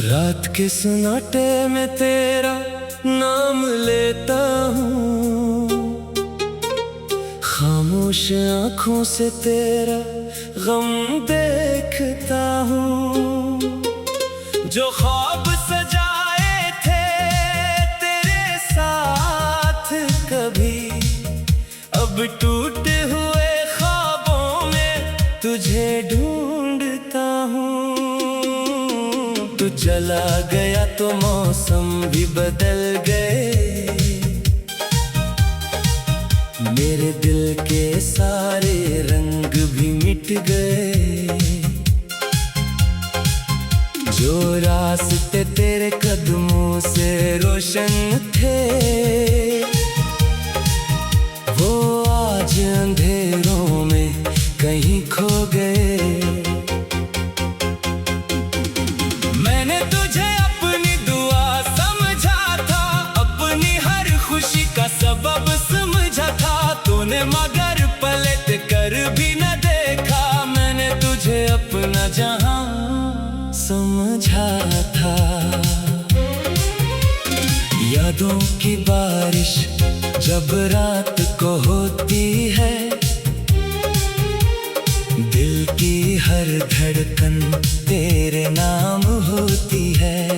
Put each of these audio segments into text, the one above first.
रात के सन्नाटे में तेरा नाम लेता हूँ, खामोश आँखों से तेरा गम देखता हूँ। जो ख्वाब सजाए थे तेरे साथ कभी, अब टूटे हुए ख्वाबों में तुझे ढूंढता हूँ। तू चला गया तो मौसम भी बदल गए, मेरे दिल के सारे रंग भी मिट गए। जो रास्ते तेरे कदमों से रोशन थे, वो आज अंधेरों में कहीं खो गए। मैंने तुझे अपनी दुआ समझा था, अपनी हर खुशी का सबब समझा था। तूने मगर पलट कर भी न देखा, मैंने तुझे अपना जहां समझा था। यादों की बारिश जब रात को होती है, दिल की हर धड़कन तेरे नाम होती है।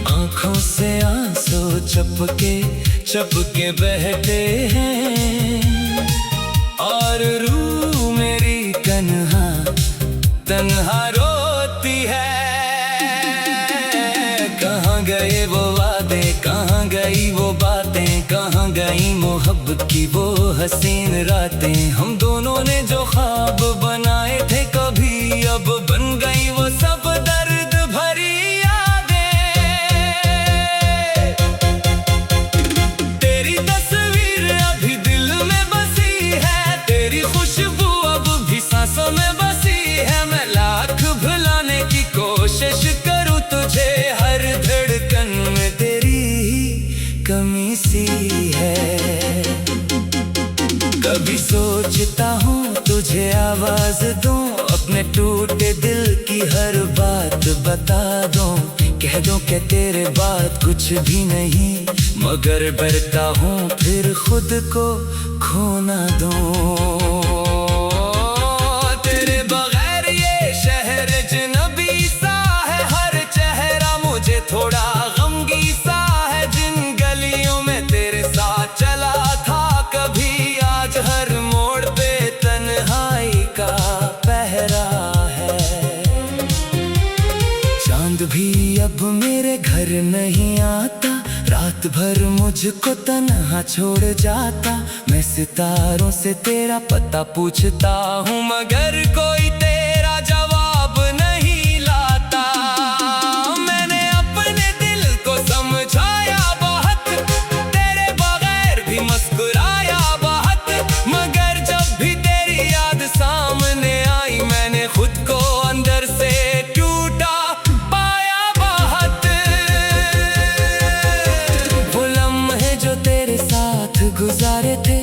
आँखों से आंसू चपके चपके बहते हैं, और रूह मेरी तन्हा तन्हा रोती है। कहाँ गए वो वादे, कहाँ गई वो बातें, कहाँ गई मोहब्बत की वो हसीन रातें। हम दोनों ने जो ख्वाब बनाए थे कभी, अब बन गई वो सब दर्द भरी यादें। तेरी तस्वीर अभी दिल में बसी है, तेरी खुशबू अब भी सांसों में बसी है। मैं लाख भुलाने की कोशिश करूं तुझे, हर धड़कन में तेरी ही कमी सी है। कभी सोचता हूँ तुझे आवाज दूं, अपने टूटे दिल की हर बात बता दूं। कह दूं कि तेरे बाद कुछ भी नहीं, मगर डरता हूँ फिर खुद को खो ना दूं। तेरे बगैर ये शहर अजनबी सा है, हर चेहरा मुझे थोड़ा गमगी सा है। जिन गलियों में तेरे साथ चला था कभी, आज हर मोड़ पे तन्हाई का पहरा है। चांद भी अब मेरे घर नहीं आता, रात भर मुझको तन्हा छोड़ जाता। मैं सितारों से तेरा पता पूछता हूँ, मगर कोई तेरा जवाब नहीं लाता। मैंने अपने दिल को समझाया बहुत, तेरे बगैर भी मुस्कुराया बहुत, मगर जब भी तेरी याद सामने आई, मैंने खुद को अंदर से टूटा पाया बहुत। वो लम्हे जो तेरे साथ गुजारे थे,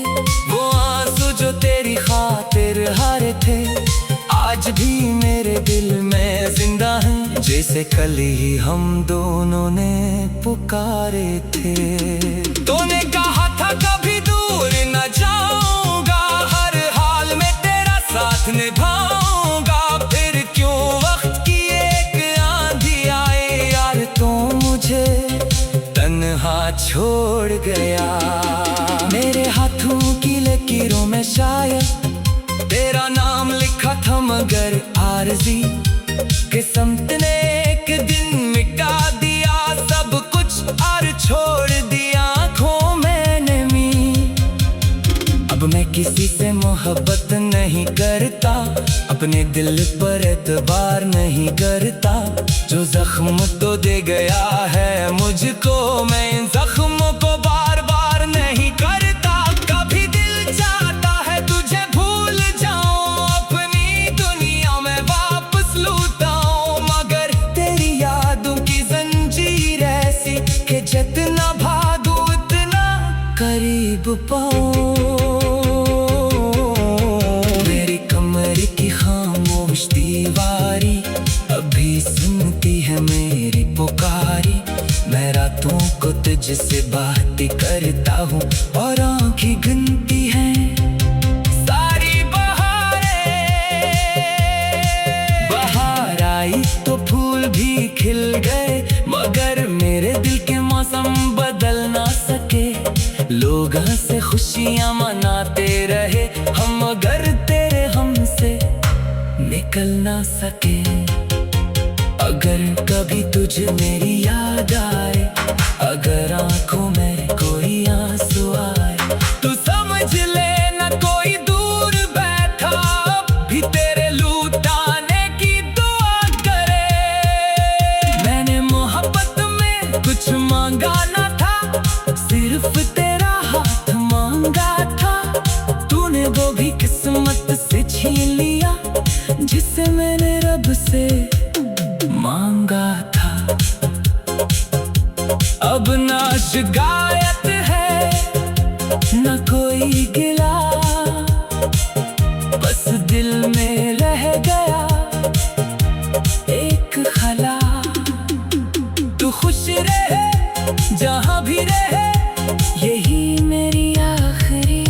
वो आंसू जो तेरी खातिर हारे थे, आज भी मेरे दिल में जिंदा हैं, जैसे कल ही हम दोनों ने पुकारे थे। तूने कहा था कभी दूर न जाऊंगा, हर हाल में तेरा साथ निभाऊंगा। फिर क्यों वक्त की एक आंधी आए यार, तो मुझे तन्हा छोड़ गया। मेरे हाथों की लकीरों में शायद तेरा नाम लिखा था, मगर आरज़ी किस्मत ने एक दिन मिटा दिया सब कुछ और छोड़ दिया आँखों में नमी। अब मैं किसी से मोहब्बत नहीं करता, अपने दिल पर एतबार नहीं करता। जो जख्म तो दे गया है मुझको, मैं इन जख्मों को बार बार नहीं करता। कभी दिल चाहता है तुझे भूल जाऊं, अपनी दुनिया में वापस लौट आऊं, मगर तेरी यादों की जंजीर ऐसी कि जितना भागूं उतना करीब पाऊं। मेरी कमर की खामोश दीवारी अभी सुन मेरी पुकारी, मैं रातों को तुझसे बात करता हूँ और आँखें गिनती हैं सारी बहारें। बहार आई तो फूल भी खिल गए, मगर मेरे दिल के मौसम बदल ना सके। लोग हंसे खुशियाँ मनाते रहे हम, मगर तेरे हमसे निकल ना सके। अगर कभी तुझे मेरी याद आए, अगर आंखों में कोई आंसू आए, तो समझ लेना कोई दूर बैठा भी तेरे लुटाने की दुआ करे। मैंने मोहब्बत में कुछ मांगा ना था, सिर्फ तेरा हाथ मांगा था। तूने वो भी किस्मत से छीन लिया जिसे मैंने रब से मांगा था। अब ना शिकायत है ना कोई गिला, बस दिल में रह गया एक खला। तू खुश रहे जहां भी रहे, यही मेरी आखिरी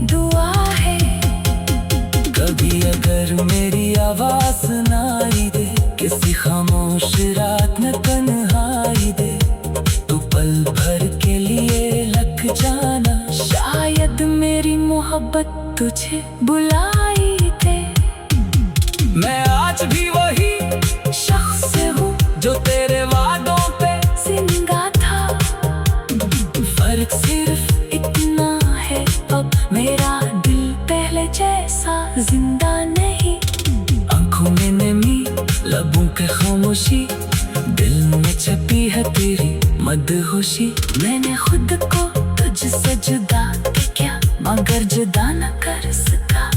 दुआ है। कभी अगर मेरी आवाज ना आई दे, किसी खामोश रात में तन्हाई दे, तो पल भर के लिए लग जाना। शायद मेरी मोहब्बत तुझे बुलाई दे। मैं आज भी वही शख्स हूँ जो तेरे वादों पे जिंदा था। फर्क सिर्फ इतना है, अब मेरा दिल पहले जैसा जिंदा नहीं। आंखों में नमी, लबों के खामोशी, दिल में छपी है तेरी मदहोशी। मैंने खुद को तुझसे जुदा किया, मगर जुदा न कर सका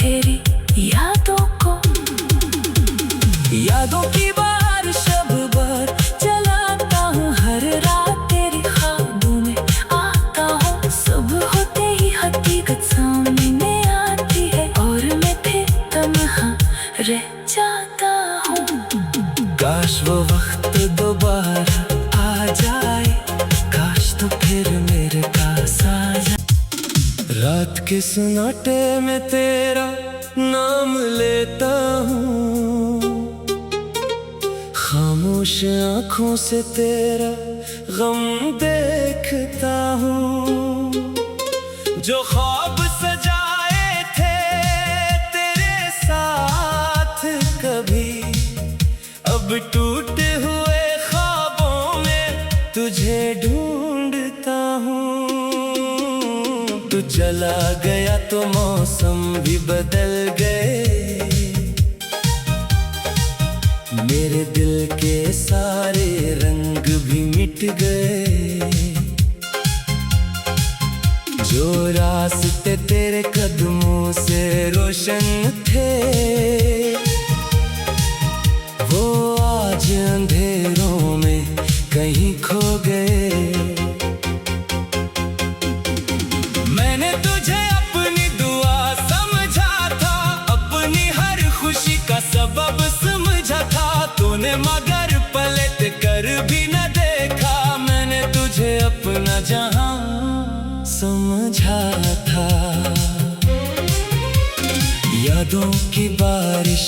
तेरी यादों को। यादों की बार शब भर चलाता हूँ, हर रात तेरी ख्वाबों में आता हूँ। सुबह होते ही हकीकत सामने आती है, और मैं फिर तन्हा रह जाता हूँ। काश वो वक्त दोबारा आ जाए, काश तो फिर मेरे पास आ जाए। रात के सन्नाटे में तेरा नाम लेता हूँ, खामोश आँखों से तेरा गम देखता हूँ। जो ख्वाब सजाए थे तेरे साथ कभी, अब टूटे हुए ख्वाबों में तुझे ढूंढता हूँ। तू चला गया तो मौसम भी बदल गए, मेरे दिल के सारे रंग भी मिट गए। जो रास्ते तेरे कदमों से रोशन थे, वो आज अंधेरों में कहीं खो गए। मैंने तुझे अपनी दुआ समझा था, अपनी हर खुशी का सबब समझा था। तूने मगर पलट कर भी न देखा, मैंने तुझे अपना जहां समझा था। यादों की बारिश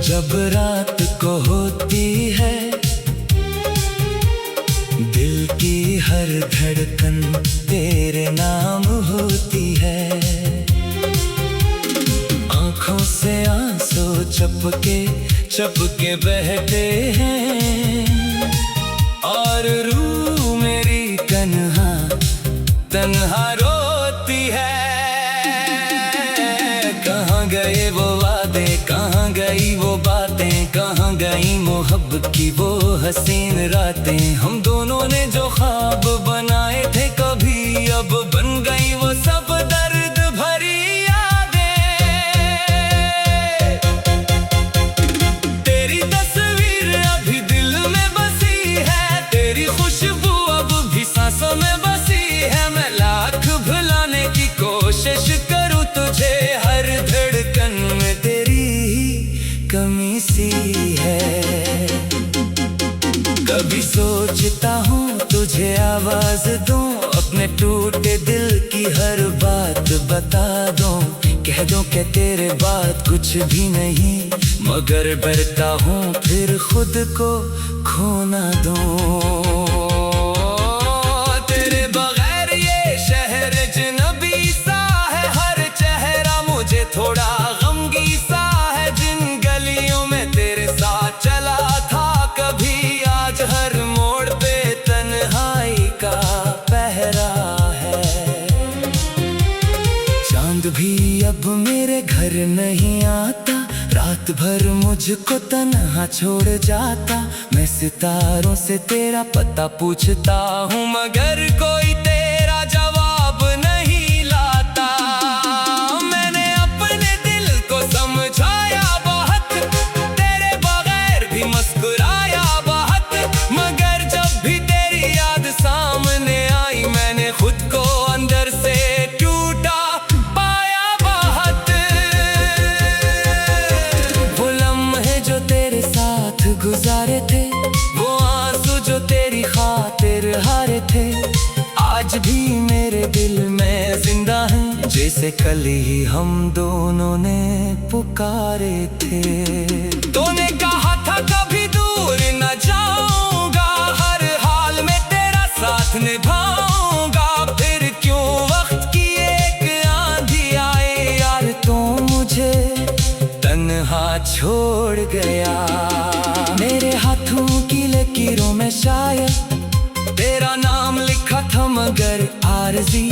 जब रात को होती है, दिल की हर धड़कन तेरे नाम होती है। आँखों से आंसू चपके चपके बहते हैं, और रूह मेरी तन्हा तन्हा रोती है। कहाँ गए वो वादे, कहाँ गई वो बातें, कहाँ गई मोहब्बत की वो हसीन रातें। हम दोनों ने जो ख्वाब बनाए थे कभी, अब बन गई वो सब दर्द भरी यादें। तेरी तस्वीर अभी दिल में बसी है, तेरी खुशबू अब भी सांसों में बसी है। मैं लाख भुलाने की कोशिश करूँ तुझे, हर धड़कन में तेरी ही कमी सी है। कभी सोचता हूँ तुझे आवाज दूं, अपने टूटे दिल की हर बात बता दूं। कह दूं कि तेरे बाद कुछ भी नहीं, मगर डरता हूँ फिर खुद को खो ना दूं। तेरे बगैर ये शहर अजनबी सा है, हर चेहरा मुझे थोड़ा गमगी सा है। जिन गलियों में तेरे साथ चला था कभी, आज हर मोड़ पे तन्हाई का पहरा है। चांद भी अब मेरे घर नहीं आता, रात भर मुझको तन्हा छोड़ जाता। मैं सितारों से तेरा पता पूछता हूँ, मगर कोई तेरा जवाब नहीं लाता। मैंने अपने दिल को समझाया बहुत, तेरे बगैर भी मुस्कुराया बहुत, मगर जब भी तेरी याद सामने आई, मैंने खुद को अंदर से टूटा पाया बहुत। वो लम्हे जो तेरे साथ गुजारे थे, वो आंसू जो तेरी खातिर हारे थे, आज भी मेरे दिल में जिंदा हैं, जैसे कल ही हम दोनों ने पुकारे थे। तूने कहा था कभी दूर न जाऊंगा, हर हाल में तेरा साथ निभाऊंगा। फिर क्यों वक्त की एक आंधी आए यार, तो मुझे तन्हा छोड़ गया। मेरे हाथों की लकीरों में शायद तेरा नाम लिखा था, मगर आरज़ी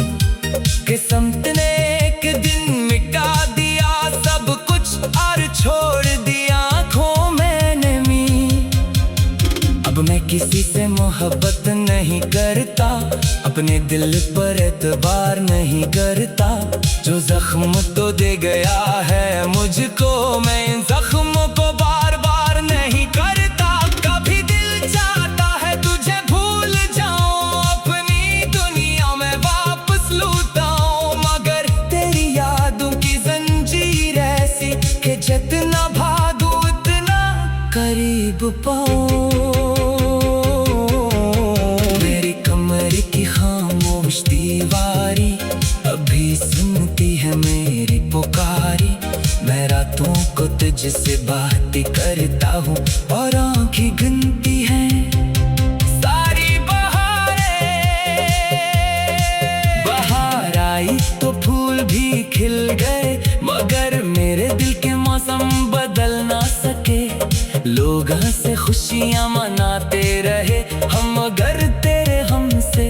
किस्मत ने एक दिन मिटा दिया सब कुछ और छोड़ दिया आँखों में नमी। अब मैं किसी से मोहब्बत नहीं करता, अपने दिल पर एतबार नहीं करता। जो जख्म तो दे गया है मुझको, मैं इन जख्मों को बार बार नहीं करता। कभी दिल चाहता है तुझे भूल जाऊं, अपनी दुनिया में वापस लौट आऊं, मगर तेरी यादों की जंजीर ऐसी कि जितना भागूं उतना करीब पाऊं। मेरी कमर की खामोश दीवारी अभी सुनती है मेरी पुकारी। मैं रातों को तुझसे बातें करता हूँ और आँखें गिनती हैं सारी बहारें। बाहर आई तो फूल भी खिल गए, मगर मेरे दिल के मौसम बदल ना सके। लोग हंसे खुशियाँ मनाते रहे हम, मगर तेरे हमसे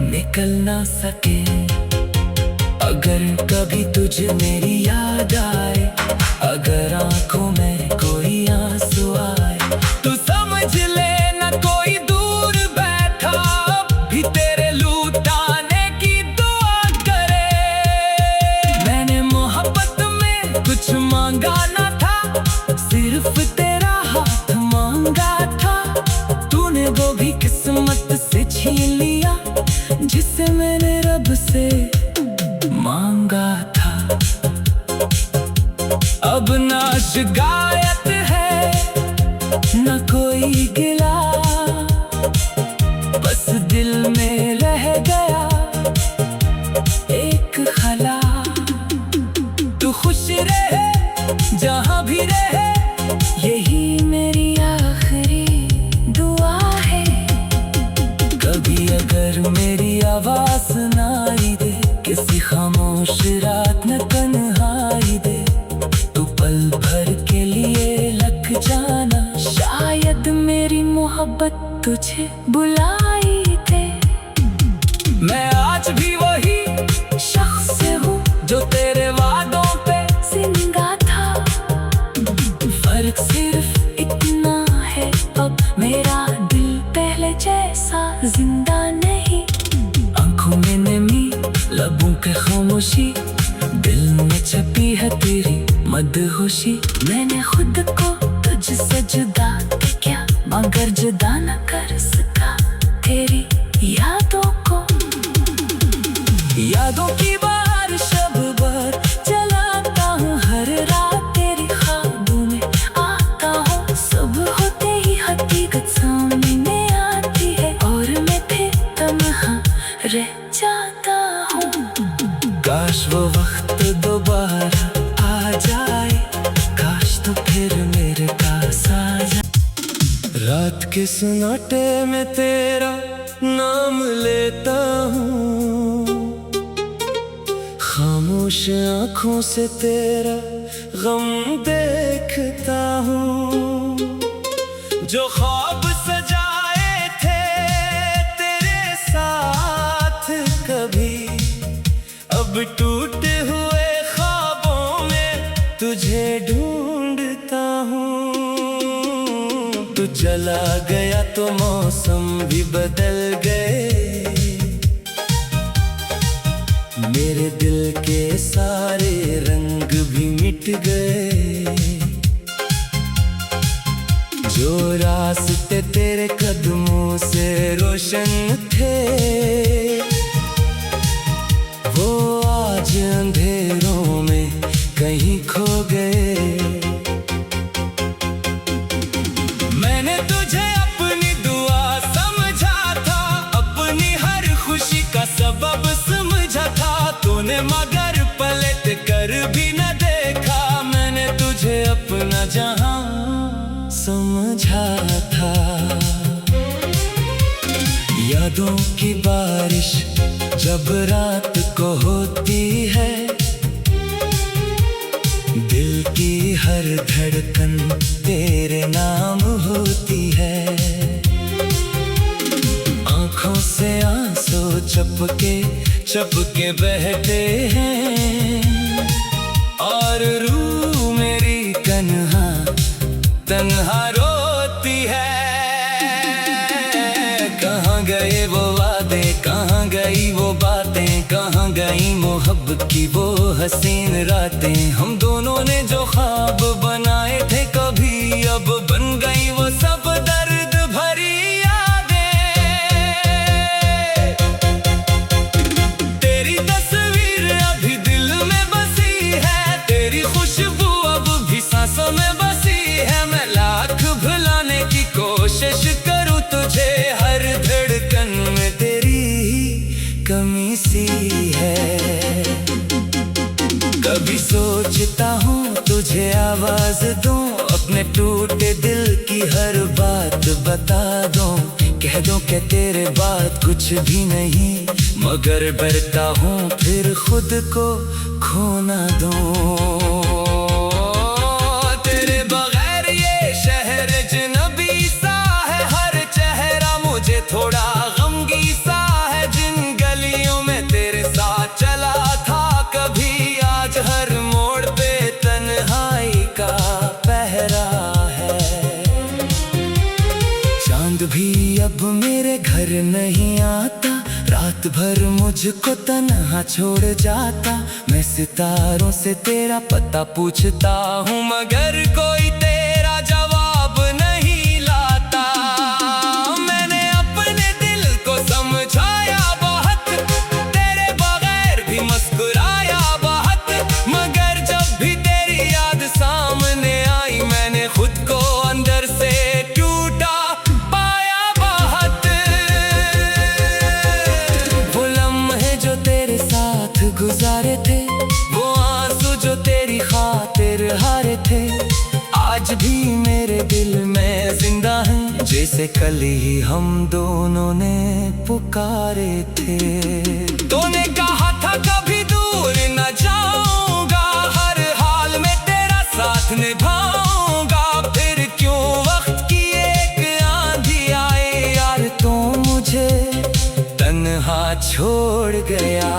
निकल ना सके। अगर कभी तुझे मेरी याद आए, अगर आंखों में कोई आंसू आए, तो समझ लेना कोई दूर बैठा भी तेरे लुटाने की दुआ करे। मैंने मोहब्बत में कुछ मांगा ना था, सिर्फ तेरा हाथ मांगा था। तूने वो भी किस्मत से छीन लिया जिसे मैंने रब से मांगा था। अब ना शिकायत है न कोई गिला, बस दिल में रह गया एक खला। तू खुश रहे जहाँ भी रहे, यही मेरी आखिरी दुआ है। कभी अगर मेरी आवाज सुनाई दे, किसी खामोश रात न तन्हाई दे, तू पल भर के लिए लग जाना। शायद मेरी मोहब्बत तुझे बुलाई दे। मैं आज भी वही शख्स हूँ जो तेरे वादों पे जिंदा था। फर्क सिर्फ इतना है, अब मेरा दिल पहले जैसा जिंदा नहीं। आंखों में नमी, लबों के खामोशी, दिल में छपी है तेरी मदहोशी। मैंने खुद को तुझसे जुदा किया, मगर जुदा न कर सका तेरी यादों को। यादों की बारिश अब भर चलाता हूँ, हर रात तेरी ख्वाबों में आता हूँ। सुबह होते ही हकीकत सामने रात के सन्नाटे में तेरा नाम लेता हूँ, खामोश आँखों से तेरा गम देखता हूँ। जो ख्वाब सजाए थे तेरे साथ कभी, अब टूटे हुए ख्वाबों में तुझे ढूंढता हूँ। तू चला गया तो मौसम भी बदल गए, मेरे दिल के सारे रंग भी मिट गए। जो रास्ते तेरे कदमों से रोशन थे, वो आज अंधेरों में कहीं खो गए। मैंने तुझे अपनी दुआ समझा था, अपनी हर खुशी का सबब समझा था। तूने मगर पलट कर भी न देखा, मैंने तुझे अपना जहां समझा था। यादों की बारिश जब रात को होती है, दिल की हर धड़कन तेरे नाम होती है। आँखों से आंसू चपके चपके बहते हैं, और रूह मेरी तन्हा तन्हा रोती है। कहाँ गए वो वादे, कहाँ गई वो बातें, कहाँ गई मोहब्बत की वो हसीन रातें। हम दोनों ने जो ख्वाब बनाए थे कभी, अब बन गई वो सब दर्द भरी यादें। तेरी तस्वीर अभी दिल में बसी है, तेरी खुशबू अब भी सांसों में बसी है। मैं लाख भुलाने की कोशिश करूं तुझे, हर धड़कन में तेरी ही कमी सी है। कभी सोचता हूँ तुझे आवाज दूं, अपने टूटे दिल की हर बात बता दूं। कह दूं कि तेरे बाद कुछ भी नहीं, मगर डरता हूँ फिर खुद को खो ना दूं। तेरे बगैर ये शहर अजनबी सा है, हर चेहरा मुझे थोड़ा गमगी सा है। जिन गलियों में तेरे साथ चला था कभी, आज हर मोड़ पे तन्हाई का पहरा है। चांद भी अब मेरे घर नहीं आता, रात भर मुझको तन्हा छोड़ जाता। मैं सितारों से तेरा पता पूछता हूँ, मगर कोई तेरा जवाब नहीं लाता। मैंने अपने दिल को समझाया बहुत, तेरे बगैर भी मुस्कुराया बहुत, मगर जब भी तेरी याद सामने आई, मैंने खुद को अंदर से टूटा पाया बहुत। वो लम्हे जो तेरे साथ गुजारे थे, वो आंसू जो तेरी खातिर हारे थे, आज भी मेरे दिल में जिंदा हैं, जैसे कल ही हम दोनों ने पुकारे थे। तूने कहा था कभी दूर न जाऊंगा, हर हाल में तेरा साथ निभाऊंगा। फिर क्यों वक्त की एक आंधी आए यार, तो मुझे तन्हा छोड़ गया।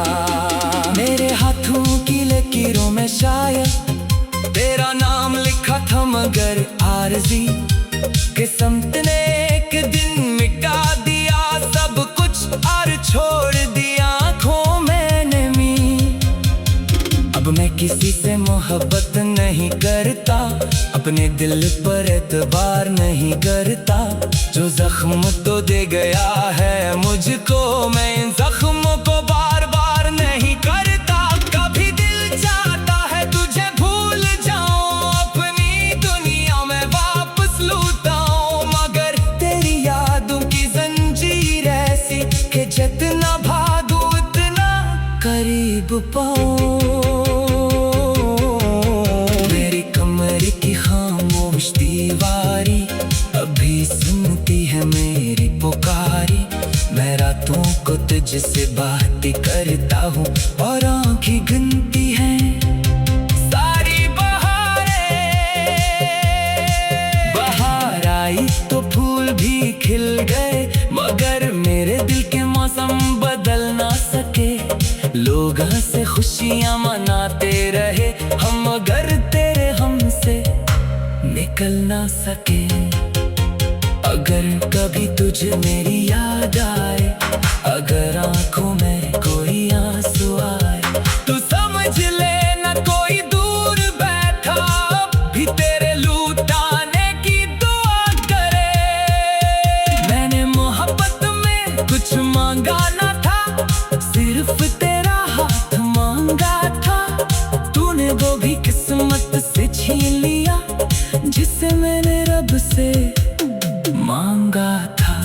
मेरे हाथों की लकीरों में शायद तेरा नाम लिखा था, मगर आरज़ी किस्मत ने एक दिन मिटा दिया सब कुछ और छोड़ दिया आँखों में नमी। अब मैं किसी से मोहब्बत नहीं करता, अपने दिल पर एतबार नहीं करता। जो जख्म तो दे गया है मुझको, मैं इन जख्मों को बार बार नहीं करता। कभी दिल चाहता है तुझे भूल जाऊं, अपनी दुनिया में वापस लौट आऊं, मगर तेरी यादों की जंजीर ऐसी कि जितना भागूं उतना करीब पाऊं। मेरी कमर की खामोश दीवारी अभी सुन तुझसे बात करता हूँ और आँखें गिनती हैं सारी बहारें। बाहर आई तो फूल भी खिल गए, मगर मेरे दिल के मौसम बदल ना सके। लोग हंसे खुशियाँ मनाते रहे हम, मगर तेरे हमसे निकल ना सके। अगर कभी तुझे मेरी याद आए, अगर आंखों में कोई आंसू आए, तो समझ लेना कोई दूर बैठा भी तेरे लुटाने की दुआ करे। मैंने मोहब्बत में कुछ मांगा ना था, सिर्फ तेरा हाथ मांगा था। तूने वो भी किस्मत से छीन लिया जिसे मैंने रब से मांगा था।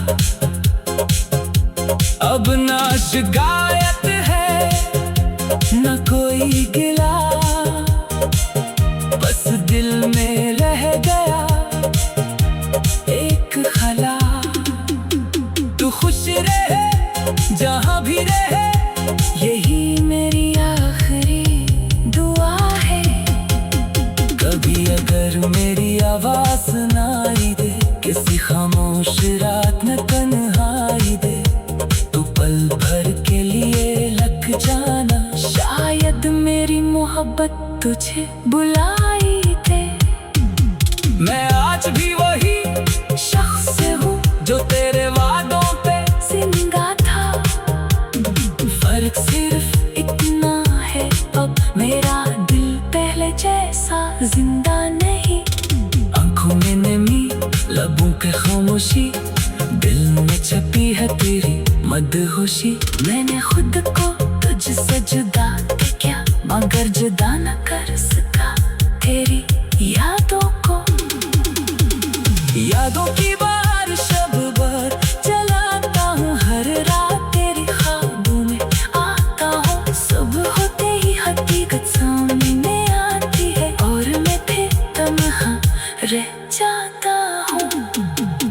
अब ना शिकायत है न कोई गिला, बस दिल में रह गया एक खला। तू खुश रहे जहां भी रहे, यही मेरी आखिरी दुआ है। कभी अगर मेरी आवाज ना आई दे, किसी खामोश रात में तन्हाई दे, तो पल भर के लिए लग जाना। शायद मेरी मोहब्बत तुझे बुलाई दे। मैं आज भी वही शख्स हूँ जो तेरे वादों पे जिंदा था। फर्क सिर्फ इतना है, अब मेरा दिल पहले जैसा जिंदा नहीं। आंखों में नमी, लबों के खामोशी, दिल में छपी है तेरी मदहोशी। मैंने खुद को तुझसे जुदा किया, मगर जुदा न कर सका तेरी यादों को। यादों की बार शब भर जलाता हूँ, हर रात तेरी ख्वाबों में आता हूँ। सुबह होते ही हकीकत सामने आती है, और मैं फिर तन्हा रह जाता हूँ।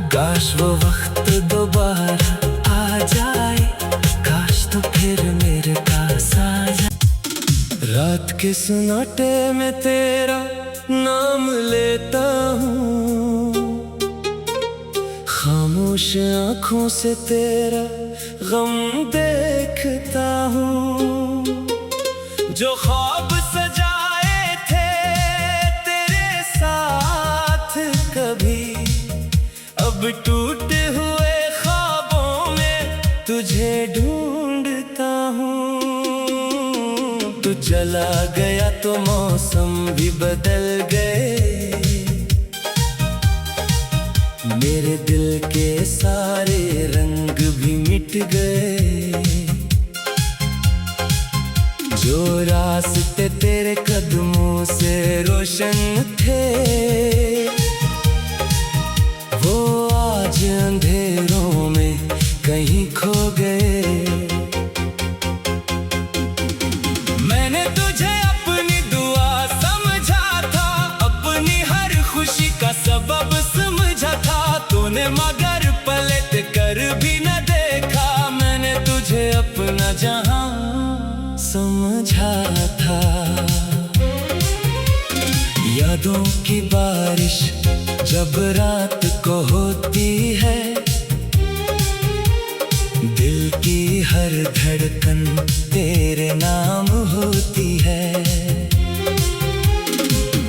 काश वो वक्त दोबारा आ जाए, काश तो फिर मेरे पास आ जाए। रात के सन्नाटे में तेरा नाम लेता हूँ, खामोश आँखों से तेरा गम देखता हूँ। जो ख्वाब सजाए थे तेरे साथ कभी, अब टूटे हुए ख्वाबों में तुझे ढूंढता हूँ। तू चला गया तो मौसम भी बदल गए, मेरे दिल के सारे रंग भी मिट गए। जो रास्ते तेरे कदमों से रोशन थे, वो आज अंधेरों में कहीं खो गए। मैंने तुझे अपनी दुआ समझा था, अपनी हर खुशी का सबब समझा था। तूने मगर पलट कर भी न देखा, मैंने तुझे अपना जहां समझा था। यादों की बारिश जब रात को होती है, दिल की हर धड़कन तेरे नाम होती है।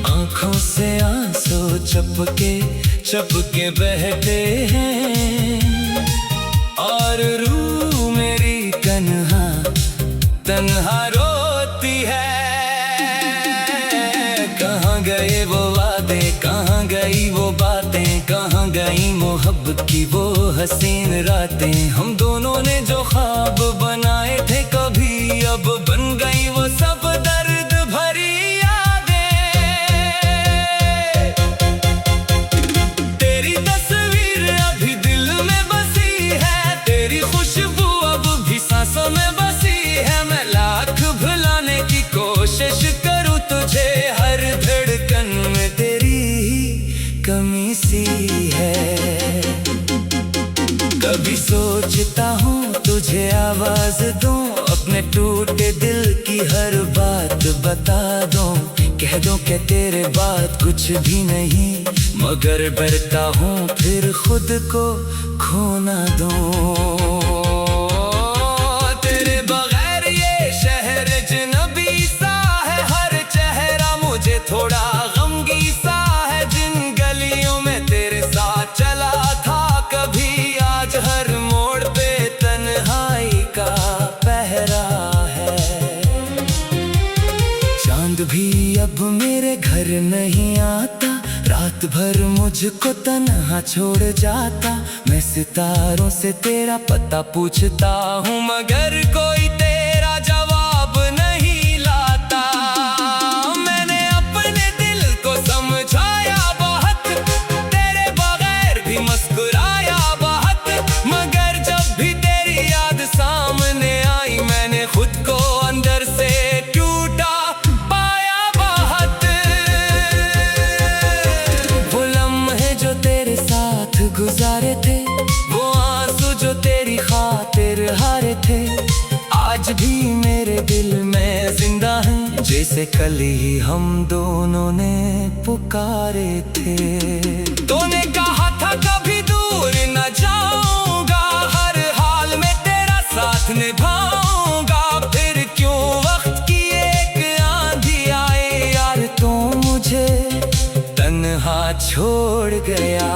आँखों से आंसू चपके चपके बहते हैं, और रूह मेरी तन्हा तन्हा रोती है। कहाँ गए वो वादे, कहाँ गई वो बातें, कहाँ गई मोहब्बत की वो हसीन रातें। हम दोनों ने जो ख्वाब बनाए थे कभी, अब बन गई वो सब दर्द भरी यादें। तेरी तस्वीर अभी दिल में बसी है, तेरी खुशबू अब भी सांसों में बसी है। मैं लाख भुलाने की कोशिश करूँ तुझे, हर धड़कन में तेरी कमी सी है। कभी सोचता हूँ तुझे आवाज दूं, अपने टूटे दिल की हर बात बता दूं। कह दूं कि तेरे बाद कुछ भी नहीं, मगर डरता हूँ फिर खुद को खो ना दूं। तेरे बगैर ये शहर अजनबी सा है, हर चेहरा मुझे थोड़ा गमगी सा है। जिन गलियों में तेरे साथ चला था कभी, आज हर मोड़ पे तन्हाई का पहरा है। चांद भी अब मेरे घर नहीं आता, रात भर मुझको तन्हा छोड़ जाता। मैं सितारों से तेरा पता पूछता हूँ, मगर कोई तेरा जवाब नहीं लाता। मैंने अपने दिल को समझाया बहुत, तेरे बगैर भी मुस्कुराया बहुत, मगर जब भी तेरी याद सामने आई, मैंने खुद को अंदर से टूटा पाया बहुत। वो लम्हे जो तेरे साथ गुजारे थे, वो आंसू जो तेरी खातिर हारे थे, आज भी मेरे दिल में जिंदा हैं। जैसे कल ही हम दोनों ने पुकारे थे। तूने कहा था कभी दूर न जाऊंगा, हर हाल में तेरा साथ निभाऊंगा। फिर क्यों वक्त की एक आंधी आए यार, तो मुझे तन्हा छोड़ गया।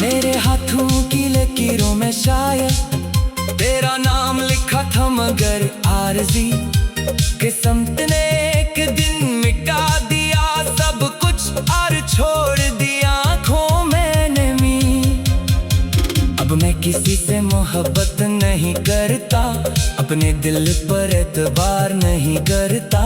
मेरे हाथों की लकीरों में शायद तेरा नाम लिखा था, मगर आरज़ी किस्मत ने एक दिन मिटा दिया सब कुछ और छोड़ दिया आँखों में नमी। अब मैं किसी से मोहब्बत नहीं करता, अपने दिल पर एतबार नहीं करता।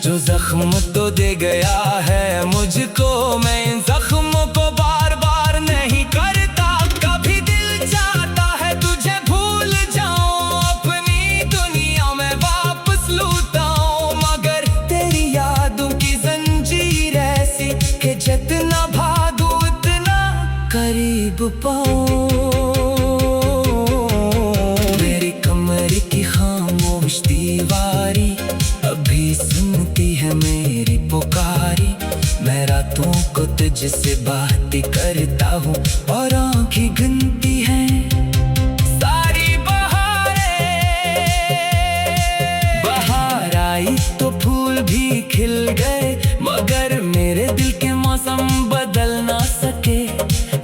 जो जख्म तो दे गया है मुझको, मैं इन जख्मों को बार बार नहीं करता। कभी दिल चाहता है तुझे भूल जाऊं, अपनी दुनिया में वापस लौट आऊं, मगर तेरी यादों की जंजीर ऐसी कि जितना भागूं उतना करीब पाऊं। मेरी कमर की खामोश दीवारी अभी सुनती है मेरी पुकारी। मैं रातों को तुझसे बात करता हूँ और आँखें गिनती हैं सारी बहारें। बाहर आई तो फूल भी खिल गए, मगर मेरे दिल के मौसम बदल ना सके।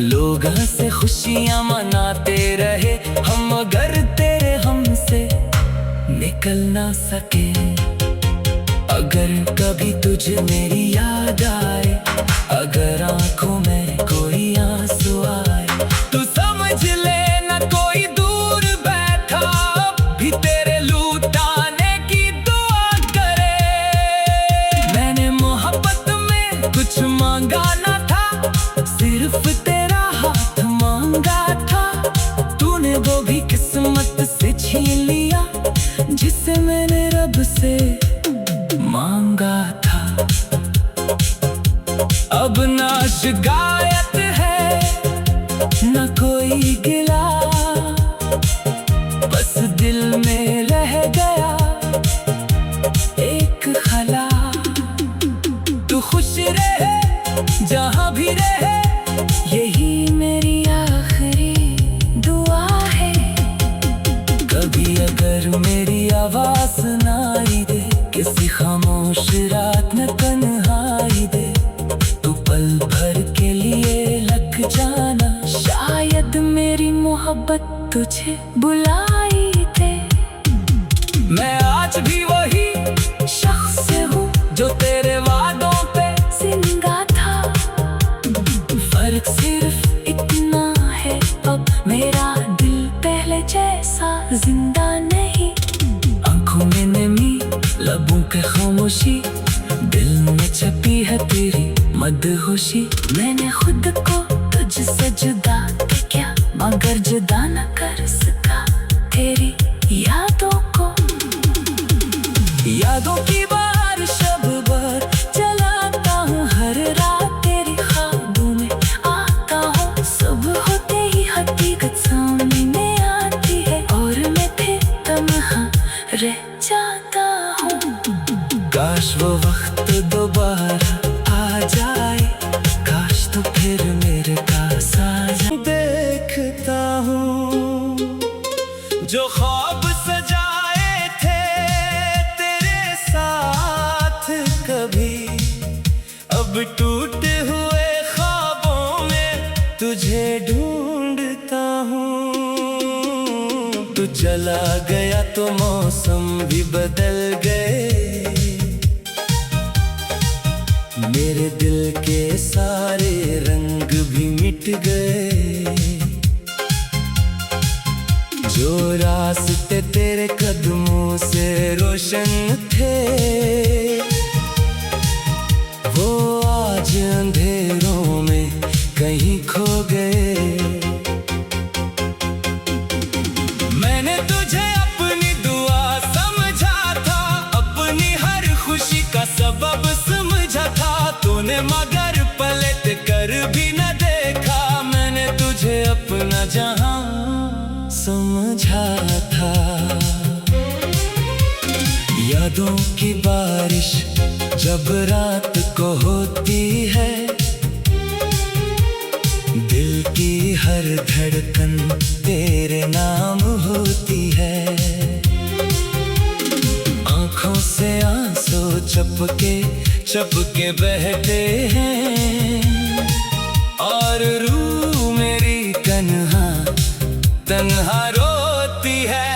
लोग हंसे खुशियाँ मनाते रहे हम, मगर तेरे हमसे निकल ना सके। अगर कभी तुझे मेरी याद आए, अगर आंखों में कोई आंसू आए, तो समझ लेना कोई दूर बैठा भी तेरे लुटाने की दुआ करे। मैंने मोहब्बत में कुछ मांगा ना था, सिर्फ तेरा हाथ मांगा था। तूने वो भी किस्मत से छीन लिया जिसे मैंने रब से मांगा था। अब ना शिकायत है ना कोई गिला, बस दिल में रह गया एक खला। तू खुश रहे जहाँ भी रहे, यही मेरी आखिरी दुआ है। कभी अगर मेरी आवाज ना आई दे, किसी खामोश रात में तन्हाई दे, तू पल भर के लिए लग जाना। शायद मेरी मोहब्बत तुझे बुलाई दे। मैं आज भी वही शख्स हूँ जो तेरे वादों पे जिंदा था। फर्क सिर्फ इतना है, अब मेरा दिल पहले जैसा जिंदा नहीं। आंखों में नमी, लबों के खामोशी, दिल में छपी है तेरी मदहोशी। मैंने खुद को तुझसे जुदा किया, मगर जुदा न कर सका तेरी यादों को। यादों की बारिश अब भर चलाता हूँ, हर रात तेरी ख्वाबों में आता हूँ। सुबह होते ही हकीकत सामने आती है और मैं जो ख्वाब सजाए थे तेरे साथ कभी, अब टूटे हुए ख्वाबों में तुझे ढूंढता हूँ। तू चला गया तो मौसम भी बदल गए, मेरे दिल के सारे रंग भी मिट गए। जो रास्ते तेरे कदमों से रोशन थे, वो आज अंधेरों में कहीं खो गए। मैंने तुझे अपनी दुआ समझा था, अपनी हर खुशी का सबब समझा था तूने, मगर पलट कर भी न देखा। मैंने तुझे अपना जहां समझा था। यादों की बारिश जब रात को होती है, दिल की हर धड़कन तेरे नाम होती है। आंखों से आंसू चपके चपके बहते हैं, और रूह मेरी तन्हा तन्हा रोती है।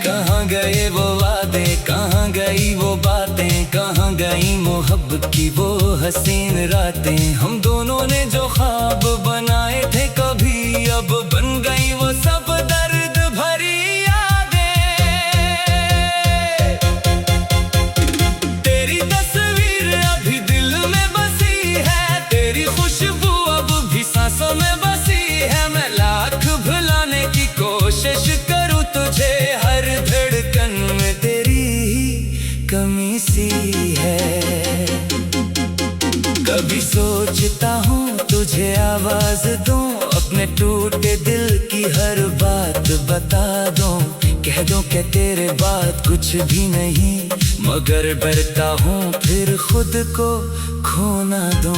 कहाँ गए वो वादे, कहाँ गई वो बातें, कहाँ गई मोहब्बत की वो हसीन रातें। हम दोनों ने जो ख्वाब बनाए थे कभी, अब बन गई वो सब दर्द भरी यादें। तेरी तस्वीर अभी दिल में बसी है, तेरी खुशबू अब भी सांसों में बसी है। मैं लाख भुलाने की कोशिश करूं तुझे, हर धड़कन में तेरी ही कमी सी है। कभी सोचता हूँ तुझे आवाज दूं, अपने टूटे दिल की हर बात बता दूं। कह दूं कि तेरे बाद कुछ भी नहीं, मगर डरता हूँ फिर खुद को खो ना दूं।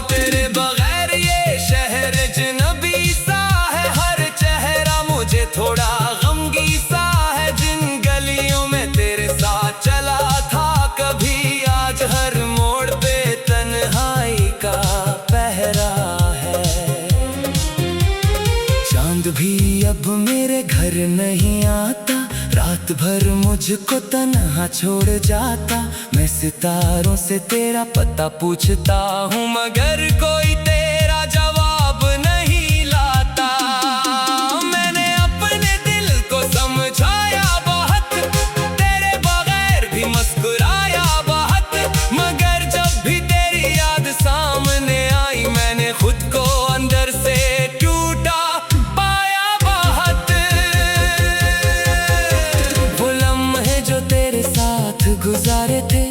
तेरे बगैर ये शहर अजनबी सा है, हर चेहरा मुझे थोड़ा गमगी सा है। जिन गलियों में तेरे साथ चला था कभी, आज हर मोड़ पे तन्हाई का पहरा है। चांद भी अब मेरे घर नहीं आता, रात भर मुझको तन्हा छोड़ जाता। मैं सितारों से तेरा पता पूछता हूँ, मगर कोई तेरा जवाब नहीं लाता। मैंने अपने दिल को समझाया बहुत, तेरे बगैर भी मुस्कुराया बहुत, मगर जब भी तेरी याद सामने आई, मैंने खुद को अंदर से टूटा पाया बहुत। वो लम्हे जो तेरे साथ गुजारे थे,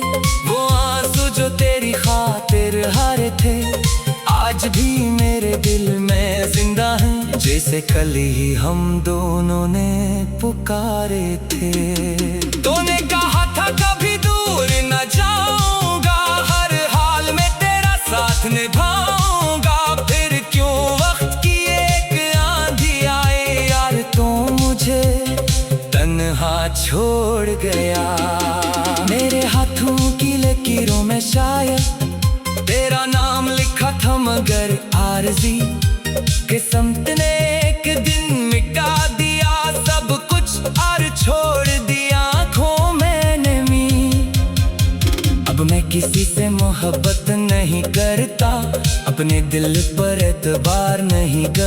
वो आंसू जो तेरी खातिर हारे थे, आज भी मेरे दिल में जिंदा हैं, जैसे कल ही हम दोनों ने पुकारे थे। तूने कहा था कभी दूर न जाऊंगा, हर हाल में तेरा साथ निभाऊंगा। फिर क्यों वक्त की एक आंधी आए यार, तो मुझे तन्हा छोड़ गया। मेरे हाथों की लकीरों में शायद तेरा नाम लिखा था, मगर आरज़ी किस्मत ने एक दिन मिटा दिया सब कुछ और छोड़ दिया आँखों में नमी। अब मैं किसी से मोहब्बत नहीं करता, अपने दिल पर एतबार नहीं करता।